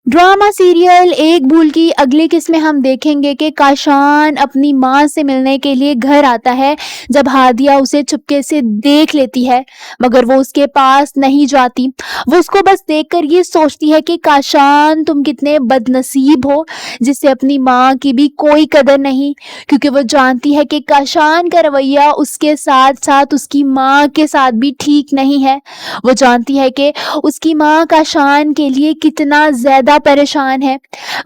Drama serial एक भूल की अगली किस्त में हम देखेंगे कि काशान अपनी माँ से मिलने के लिए घर आता है जब हादिया उसे चुपके से देख लेती है, मगर वो उसके पास नहीं जाती। वो उसको बस देखकर ये सोचती है कि काशान तुम कितने बदनसीब हो जिससे अपनी माँ की भी कोई कदर नहीं, क्योंकि वो जानती है कि काशान का रवैया उसके साथ साथ उसकी माँ के साथ भी ठीक नहीं है। वो जानती है कि उसकी माँ काशान के लिए कितना ज्यादा परेशान है।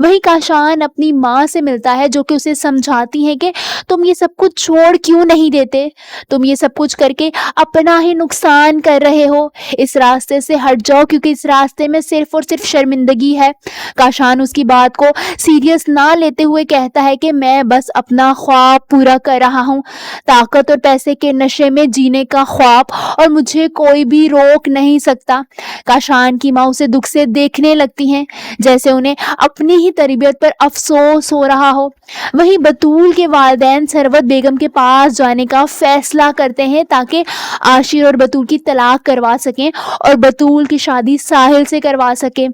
वहीं काशान अपनी माँ से मिलता है जो कि उसे समझाती है कि तुम ये सब कुछ छोड़ क्यों नहीं देते, तुम ये सब कुछ करके अपना ही नुकसान कर रहे हो, इस रास्ते से हट जाओ क्योंकि इस रास्ते में सिर्फ और सिर्फ शर्मिंदगी है। काशान उसकी बात को सीरियस ना लेते हुए कहता है कि मैं बस अपना ख्वाब पूरा कर रहा हूँ, ताकत और पैसे के नशे में जीने का ख्वाब, और मुझे कोई भी रोक नहीं सकता। काशान की माँ उसे दुख से देखने लगती हैं, जैसे उन्हें अपनी ही तरबियत पर अफसोस हो रहा हो। वहीं बतूल के वालिदैन सरवत बेगम के पास जाने का फैसला करते हैं ताकि आशिर और बतूल की तलाक करवा सकें और बतूल की शादी साहिल से करवा सकें।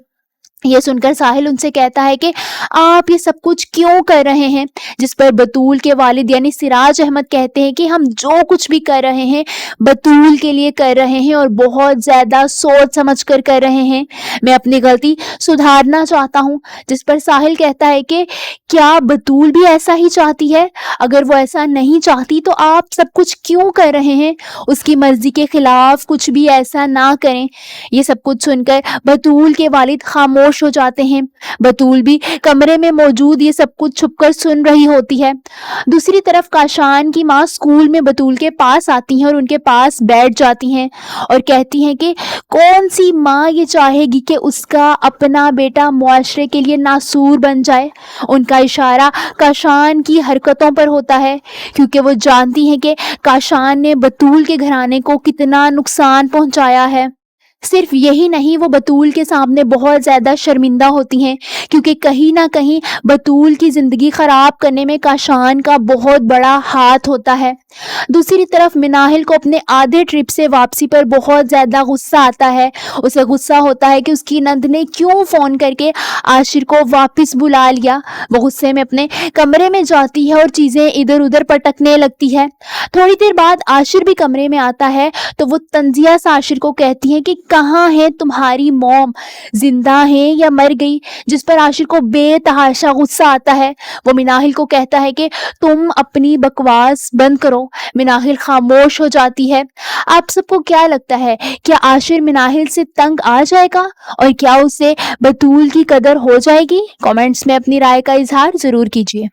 ये सुनकर साहिल उनसे कहता है कि आप ये सब कुछ क्यों कर रहे हैं, जिस पर बतूल के वालिद यानी सिराज अहमद कहते हैं कि हम जो कुछ भी कर रहे हैं बतूल के लिए कर रहे हैं और बहुत ज्यादा सोच समझ कर रहे हैं, मैं अपनी गलती सुधारना चाहता हूँ। जिस पर साहिल कहता है कि क्या बतूल भी ऐसा ही चाहती है, अगर वो ऐसा नहीं चाहती तो आप सब कुछ क्यों कर रहे हैं, उसकी मर्जी के खिलाफ कुछ भी ऐसा ना करें। ये सब कुछ सुनकर बतूल के वालिद खामोश हो जाते हैं। बतूल भी कमरे में मौजूद ये सब कुछ छुपकर सुन रही होती है। दूसरी तरफ काशान की माँ स्कूल में बतूल के पास आती हैं और उनके पास बैठ जाती हैं और कहती हैं कि कौन सी माँ ये चाहेगी कि उसका अपना बेटा मुआशरे के लिए नासूर बन जाए। उनका इशारा काशान की हरकतों पर होता है, क्योंकि वो जानती हैं कि काशान ने बतूल के घराने को कितना नुकसान पहुंचाया है। सिर्फ यही नहीं, वो बतूल के सामने बहुत ज्यादा शर्मिंदा होती हैं, क्योंकि कहीं ना कहीं बतूल की जिंदगी खराब करने में काशान का बहुत बड़ा हाथ होता है। दूसरी तरफ मिनाहिल को अपने आधे ट्रिप से वापसी पर बहुत ज्यादा गुस्सा आता है। उसे गुस्सा होता है कि उसकी नंद ने क्यों फोन करके आशिर को वापस बुला लिया। वो गुस्से में अपने कमरे में जाती है और चीजें इधर उधर पटकने लगती है। थोड़ी देर बाद आशिर भी कमरे में आता है तो वो तंजिया से आशिर को कहती है कि कहाँ है तुम्हारी मॉम, जिंदा है या मर गई। जिस पर आशिर को बेतहाशा गुस्सा आता है। वो मिनाहिल को कहता है कि तुम अपनी बकवास बंद करो। मिनाहिल खामोश हो जाती है। आप सबको क्या लगता है, क्या आशिर मिनाहिल से तंग आ जाएगा और क्या उसे बतूल की कदर हो जाएगी? कमेंट्स में अपनी राय का इजहार जरूर कीजिए।